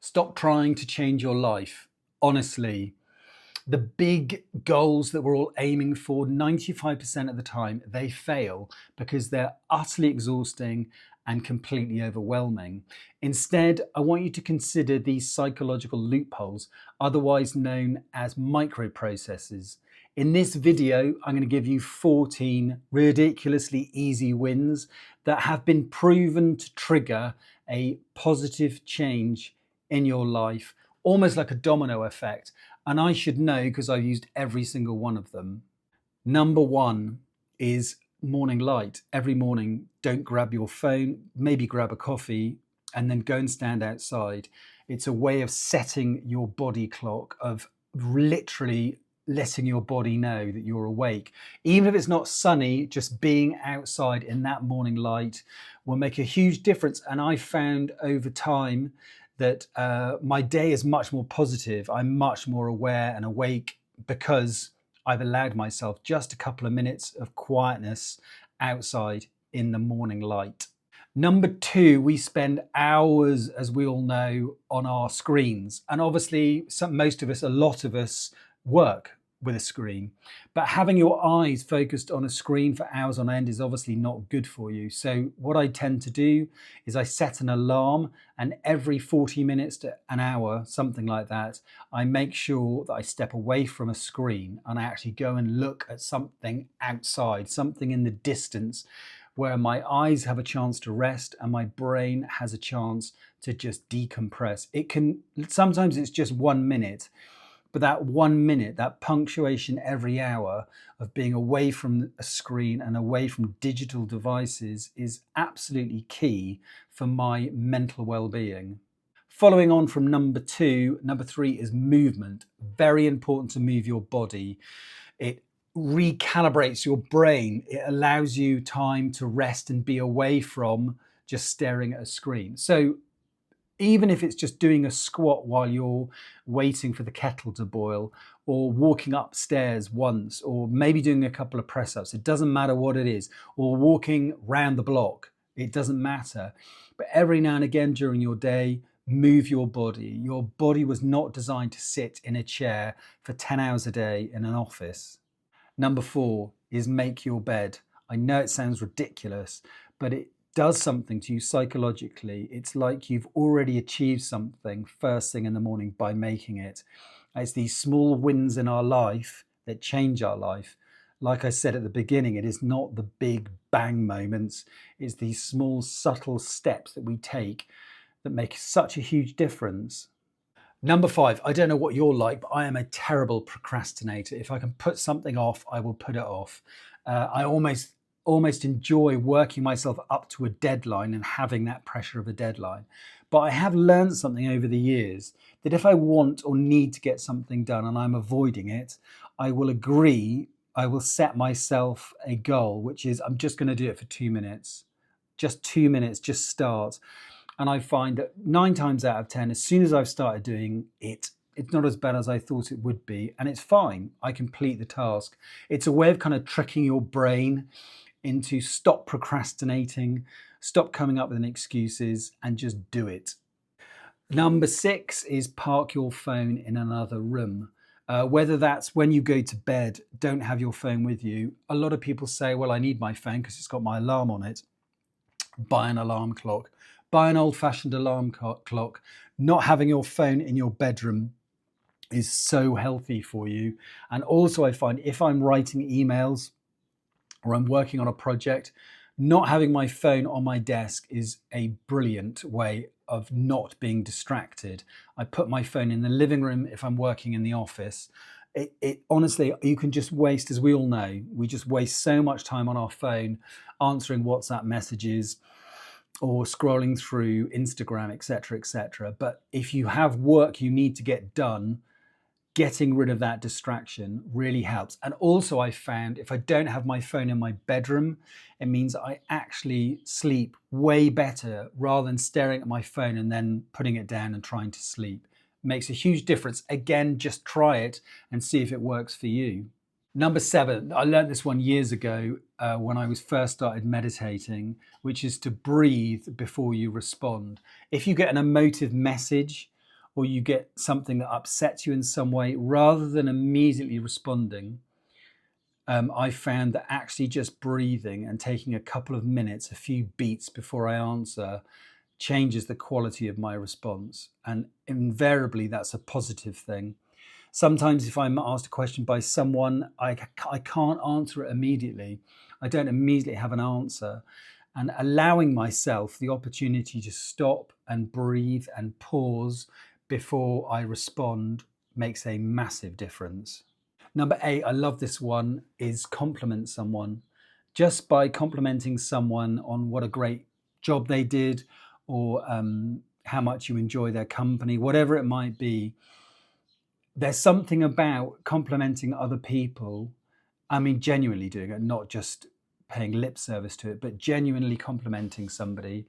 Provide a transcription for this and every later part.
Stop trying to change your life. Honestly, the big goals that we're all aiming for, 95% of the time, they fail because they're utterly exhausting and completely overwhelming. Instead, I want you to consider these psychological loopholes, otherwise known as microprocesses. In this video, I'm going to give you 14 ridiculously easy wins that have been proven to trigger a positive change in your life, almost like a domino effect. And I should know because I've used every single one of them. Number one is morning light. Every morning, don't grab your phone, maybe grab a coffee, and then go and stand outside. It's a way of setting your body clock, of literally letting your body know that you're awake. Even if it's not sunny, just being outside in that morning light will make a huge difference. And I found over time that my day is much more positive. I'm much more aware and awake because I've allowed myself just a couple of minutes of quietness outside in the morning light. Number two, we spend hours, as we all know, on our screens. And obviously, most of us, a lot of us, work with a screen. But having your eyes focused on a screen for hours on end is obviously not good for you. So what I tend to do is I set an alarm, and every 40 minutes to an hour, something like that, I make sure that I step away from a screen and I actually go and look at something outside, something in the distance, where my eyes have a chance to rest and my brain has a chance to just decompress. Sometimes it's just 1 minute, but that 1 minute, that punctuation every hour of being away from a screen and away from digital devices is absolutely key for my mental well-being. Following on from number two, number three is movement. Very important to move your body. It recalibrates your brain. It allows you time to rest and be away from just staring at a screen. So even if it's just doing a squat while you're waiting for the kettle to boil, or walking upstairs once, or maybe doing a couple of press-ups, it doesn't matter what it is, or walking round the block, it doesn't matter. But every now and again during your day, move your body. Your body was not designed to sit in a chair for 10 hours a day in an office. Number four is make your bed. I know it sounds ridiculous, but it does something to you psychologically. It's like you've already achieved something first thing in the morning by making it. It's these small wins in our life that change our life. Like I said at the beginning, it is not the big bang moments. It's these small, subtle steps that we take that make such a huge difference. Number five, I don't know what you're like, but I am a terrible procrastinator. If I can put something off, I will put it off. I almost enjoy working myself up to a deadline and having that pressure of a deadline. But I have learned something over the years that if I want or need to get something done and I'm avoiding it, I will set myself a goal, which is I'm just going to do it for 2 minutes. Just 2 minutes, just start. And I find that 9 times out of 10, as soon as I've started doing it, it's not as bad as I thought it would be. And it's fine. I complete the task. It's a way of kind of tricking your brain into stop procrastinating, stop coming up with excuses, and just do it. Number six is park your phone in another room. Whether that's when you go to bed, don't have your phone with you. A lot of people say, well, I need my phone because it's got my alarm on it. Buy an alarm clock. Buy an old-fashioned alarm clock. Not having your phone in your bedroom is so healthy for you. And also I find if I'm writing emails or I'm working on a project, not having my phone on my desk is a brilliant way of not being distracted. I put my phone in the living room if I'm working in the office. It honestly, you can just waste, as we all know, we just waste so much time on our phone answering WhatsApp messages or scrolling through Instagram, etc., etc. But if you have work you need to get done, getting rid of that distraction really helps. And also I found if I don't have my phone in my bedroom, it means I actually sleep way better rather than staring at my phone and then putting it down and trying to sleep. It makes a huge difference. Again, just try it and see if it works for you. Number seven, I learned this one years ago when I was first started meditating, which is to breathe before you respond. If you get an emotive message or you get something that upsets you in some way, rather than immediately responding, I found that actually just breathing and taking a couple of minutes, a few beats before I answer, changes the quality of my response. And invariably, that's a positive thing. Sometimes if I'm asked a question by someone, I can't answer it immediately. I don't immediately have an answer. And allowing myself the opportunity to stop and breathe and pause before I respond makes a massive difference. Number 8, I love this one, is compliment someone. Just by complimenting someone on what a great job they did, or how much you enjoy their company, whatever it might be, there's something about complimenting other people. I mean, genuinely doing it, not just paying lip service to it, but genuinely complimenting somebody.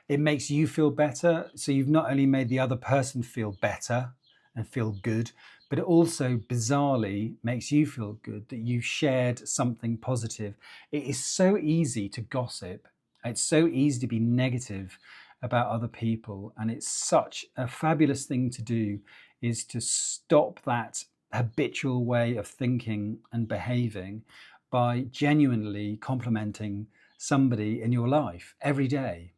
It makes you feel better. So you've not only made the other person feel better and feel good, but it also bizarrely makes you feel good that you shared something positive. It is so easy to gossip. It's so easy to be negative about other people. And it's such a fabulous thing to do, is to stop that habitual way of thinking and behaving by genuinely complimenting somebody in your life every day.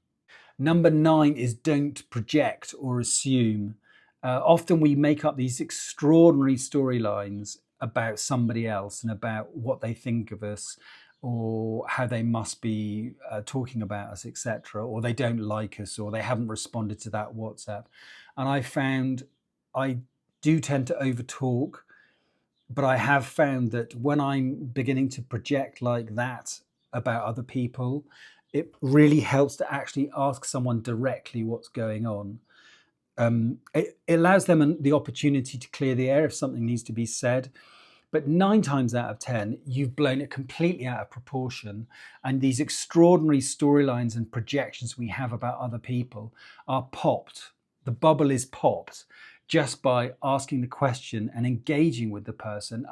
Number 9 is don't project or assume. Often we make up these extraordinary storylines about somebody else and about what they think of us, or how they must be talking about us, etc., or they don't like us, or they haven't responded to that WhatsApp. And I found I do tend to overtalk, but I have found that when I'm beginning to project like that about other people, it really helps to actually ask someone directly what's going on. It allows them the opportunity to clear the air if something needs to be said. But 9 times out of 10, you've blown it completely out of proportion. And these extraordinary storylines and projections we have about other people are popped. The bubble is popped just by asking the question and engaging with the person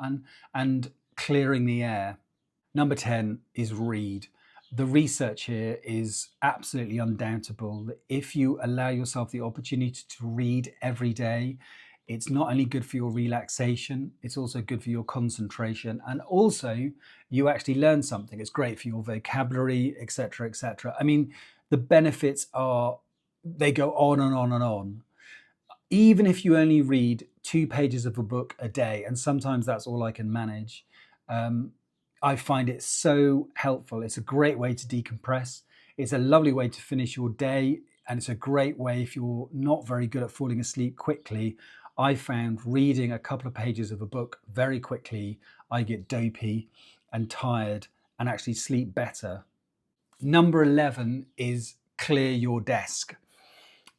and clearing the air. Number 10 is read. The research here is absolutely undoubtable. If you allow yourself the opportunity to read every day, it's not only good for your relaxation, it's also good for your concentration, and also you actually learn something. It's great for your vocabulary, etc., etc. I mean, the benefits are, they go on and on and on. Even if you only read 2 pages of a book a day, and sometimes that's all I can manage, I find it so helpful. It's a great way to decompress. It's a lovely way to finish your day, and it's a great way if you're not very good at falling asleep quickly. I found reading a couple of pages of a book very quickly, I get dopey and tired and actually sleep better. Number 11 is clear your desk.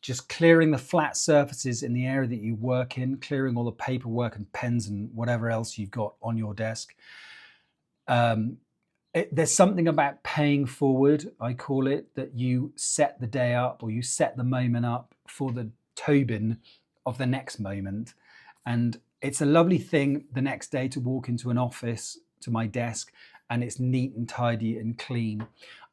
Just clearing the flat surfaces in the area that you work in, clearing all the paperwork and pens and whatever else you've got on your desk. There's something about paying forward, I call it, that you set the day up, or you set the moment up for the Tobyn of the next moment. And it's a lovely thing the next day to walk into an office, to my desk, and it's neat and tidy and clean.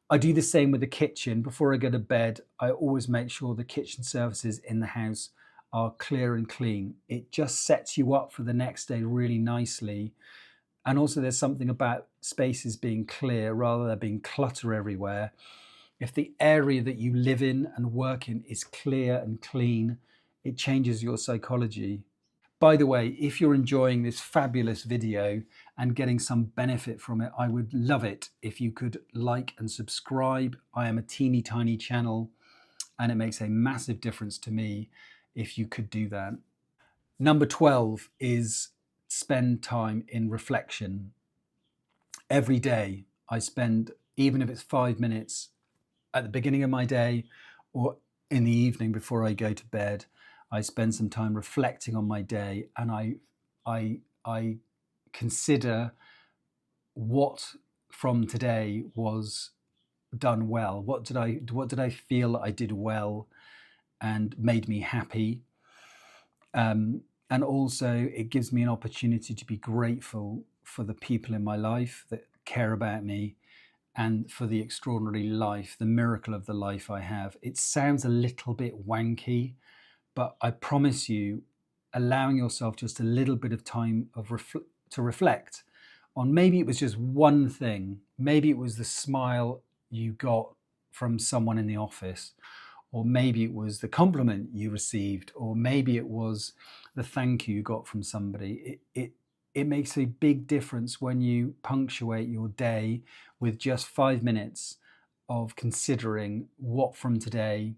I do the same with the kitchen. Before I go to bed, I always make sure the kitchen surfaces in the house are clear and clean. It just sets you up for the next day really nicely. And also there's something about spaces being clear rather than being clutter everywhere. If the area that you live in and work in is clear and clean, it changes your psychology. By the way, if you're enjoying this fabulous video and getting some benefit from it, I would love it if you could like and subscribe. I am a teeny tiny channel, and it makes a massive difference to me if you could do that. Number 12 is spend time in reflection. Every day I spend, even if it's 5 minutes at the beginning of my day or in the evening before I go to bed, I spend some time reflecting on my day, and I consider what from today was done well. What did I feel that I did well and made me happy? And also it gives me an opportunity to be grateful for the people in my life that care about me, and for the extraordinary life, the miracle of the life I have. It sounds a little bit wanky, But I promise you, allowing yourself just a little bit of time to reflect on, maybe it was just one thing, maybe it was the smile you got from someone in the office, or maybe it was the compliment you received, or maybe it was the thank you got from somebody. It makes a big difference when you punctuate your day with just 5 minutes of considering what from today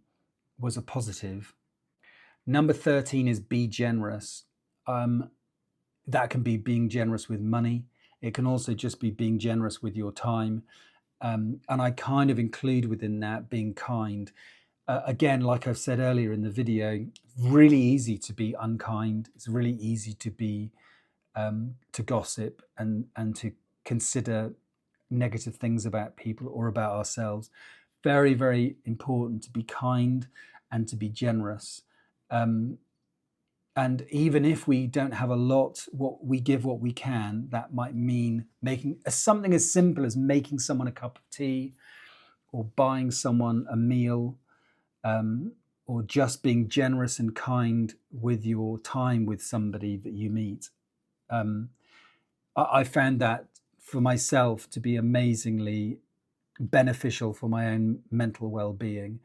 was a positive. Number 13 is be generous. That can be being generous with money. It can also just be being generous with your time. And I kind of include within that being kind. Again, like I've said earlier in the video, really easy to be unkind. It's really easy to be to gossip and to consider negative things about people or about ourselves. Very, very important to be kind and to be generous. And even if we don't have a lot, what we give what we can, that might mean making something as simple as making someone a cup of tea, or buying someone a meal, or just being generous and kind with your time with somebody that you meet. I found that for myself to be amazingly beneficial for my own mental well-being.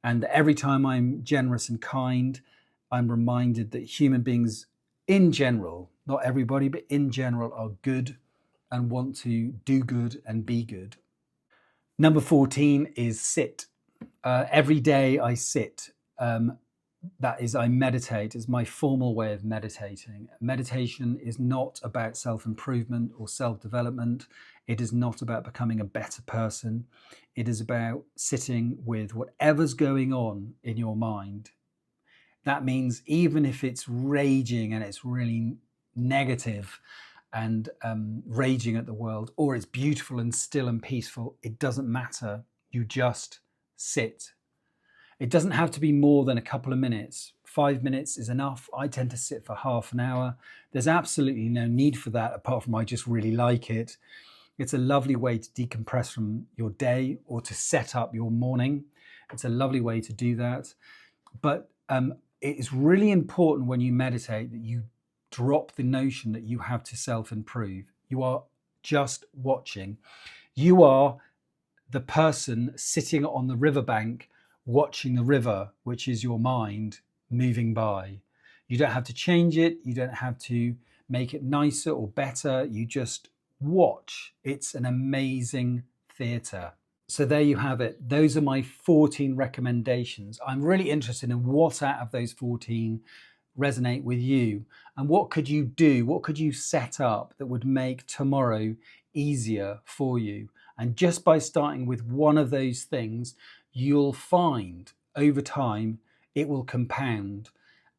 And every time I'm generous and kind, I'm reminded that human beings in general, not everybody, but in general, are good and want to do good and be good. Number 14 is sit. Every day I sit. That is, I meditate. It's my formal way of meditating. Meditation is not about self-improvement or self-development. It is not about becoming a better person. It is about sitting with whatever's going on in your mind. That means even if it's raging and it's really negative and raging at the world, or it's beautiful and still and peaceful, it doesn't matter. You just sit. It doesn't have to be more than a couple of minutes. 5 minutes is enough. I tend to sit for half an hour. There's absolutely no need for that, apart from I just really like it. It's a lovely way to decompress from your day or to set up your morning. It's a lovely way to do that. But it is really important when you meditate that you drop the notion that you have to self-improve. You are just watching. You are the person sitting on the riverbank watching the river, which is your mind moving by. You don't have to change it. You don't have to make it nicer or better. You just watch. It's an amazing theatre. So there you have it. Those are my 14 recommendations. I'm really interested in what out of those 14 resonate with you, and what could you do? What could you set up that would make tomorrow easier for you? And just by starting with one of those things, you'll find over time it will compound,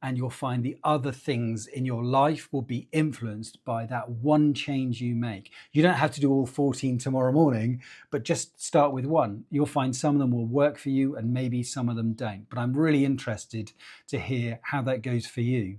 and you'll find the other things in your life will be influenced by that one change you make. You don't have to do all 14 tomorrow morning, but just start with one. You'll find some of them will work for you and maybe some of them don't. But I'm really interested to hear how that goes for you.